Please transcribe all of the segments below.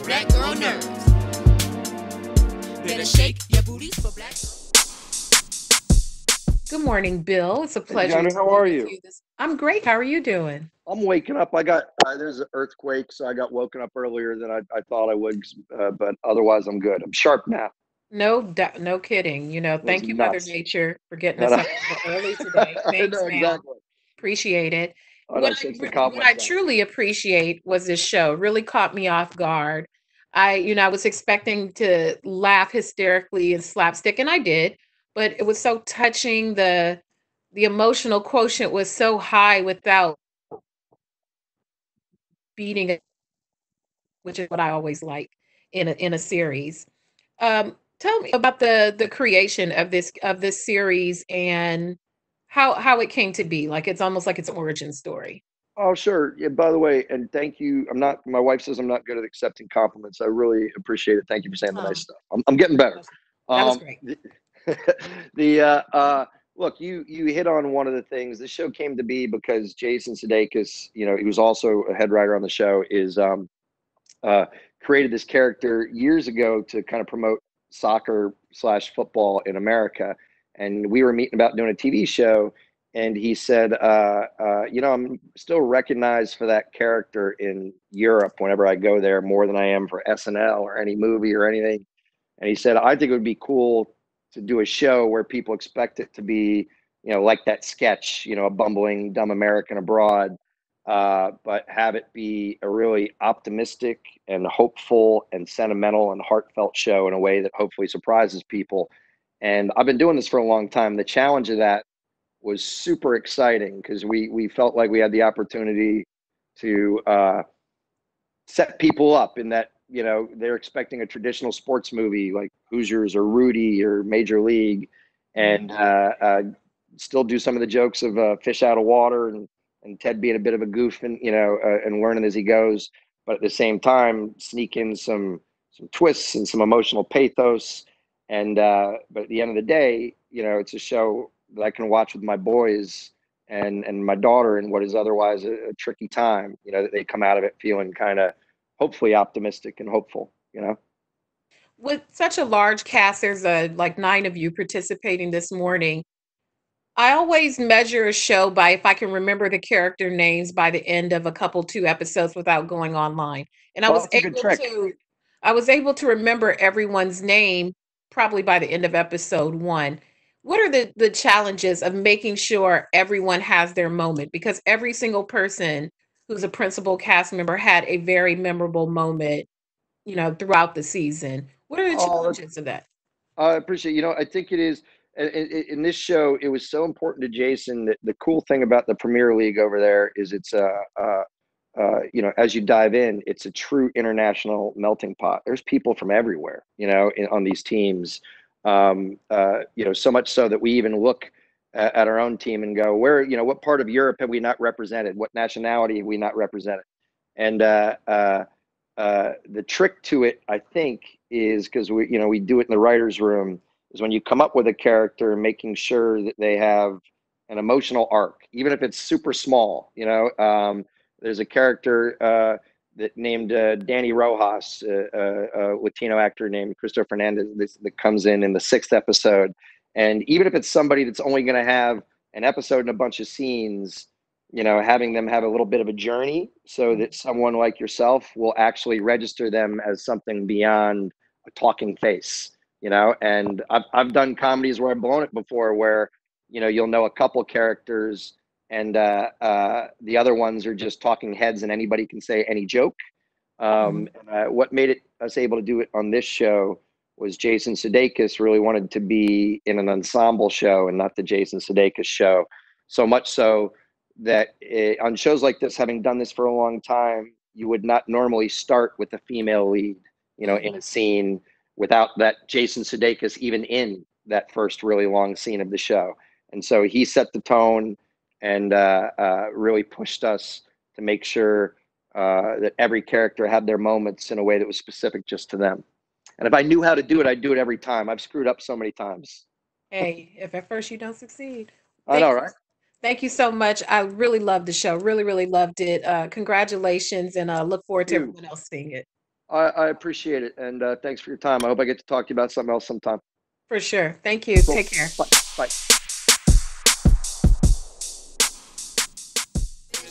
black girl nerves. Better shake your booties for black. Good morning, Bill. It's a Hey, pleasure Jeandra, to how be are with you? you. I'm great. How are you doing? I'm waking up. I got there's an earthquake, so I got woken up earlier than I thought I would, but otherwise I'm good. I'm sharp now. No kidding. It was Thank you, Mother nuts. Nature, for getting No, us no. up a little early today. I Thanks, know ma'am. exactly. Appreciate it. Oh no, shakes the What I cobwebs out. truly appreciate was this show. Really caught me off guard. I was expecting to laugh hysterically and slapstick, and I did, but it was so touching. The emotional quotient was so high without beating it, which is what I always like in a series. Tell me about the creation of this series and how it came to be. Like it's almost like its origin story. Oh sure. Yeah. By the way, and thank you. I'm not. My wife says I'm not good at accepting compliments. I really appreciate it. Thank you for saying the nice Oh, stuff. I'm getting better. that's- that was Um, great. the, the look, you hit on one of the things. The show came to be because Jason Sudeikis, he was also a head writer on the show, is uh, created this character years ago to kind of promote soccer slash football in America. And we were meeting about doing a TV show. And he said, I'm still recognized for that character in Europe whenever I go there more than I am for SNL or any movie or anything. And he said, I think it would be cool to do a show where people expect it to be, like that sketch, a bumbling, dumb American abroad, but have it be a really optimistic and hopeful and sentimental and heartfelt show in a way that hopefully surprises people. And I've been doing this for a long time. The challenge of that was super exciting because we felt like we had the opportunity to set people up in that they're expecting a traditional sports movie like Hoosiers or Rudy or Major League, and still do some of the jokes of fish out of water and Ted being a bit of a goof and and learning as he goes, but at the same time sneak in some twists and some emotional pathos. And but at the end of the day, it's a show that I can watch with my boys and my daughter in what is otherwise a tricky time. That they come out of it feeling kind of hopefully optimistic and hopeful. With such a large cast, there's like nine of you participating this morning. I always measure a show by if I can remember the character names by the end of a couple two episodes without going online. And Well, it's a good trick. I was able to remember everyone's name probably by the end of episode 1. What are the challenges of making sure everyone has their moment? Because every single person who's a principal cast member had a very memorable moment, throughout the season. What are the Oh, challenges of that? I appreciate. I think it is in this show. It was so important to Jason that the cool thing about the Premier League over there is it's as you dive in, it's a true international melting pot. There's people from everywhere, on these teams. So much so that we even look at our own team and go, what part of Europe have we not represented? What nationality have we not represented? And the trick to it, I think, is because we do it in the writers' room, is when you come up with a character, making sure that they have an emotional arc, even if it's super small. There's a character that named Danny Rojas, a Latino actor named Cristo Fernandez, that comes in the sixth episode, and even if it's somebody that's only going to have an episode and a bunch of scenes, having them have a little bit of a journey so that someone like yourself will actually register them as something beyond a talking face. And I've done comedies where I've blown it before, where, you'll know a couple characters and the other ones are just talking heads and anybody can say any joke. Mhm. What made us able to do it on this show was Jason Sudeikis really wanted to be in an ensemble show and not the Jason Sudeikis show. So much so that on shows like this, having done this for a long time, you would not normally start with a female lead, in Mhm. a scene without that Jason Sudeikis even in that first really long scene of the show. And so he set the tone and really pushed us to make sure that every character had their moments in a way that was specific just to them. And if I knew how to do it, I'd do it every time. I've screwed up so many times. Hey, if at first you don't succeed. I know, Thank you. right? Thank you so much. I really loved the show. Really, really loved it. Congratulations and look forward to You. everyone else seeing it. I appreciate it, and thanks for your time. I hope I get to talk to you about something else sometime. For sure. Thank you. Cool. Take care. Bye. Bye.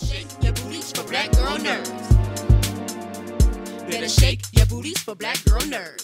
Shake your booties for black girl nerves. Better shake your booties for black girl nerves.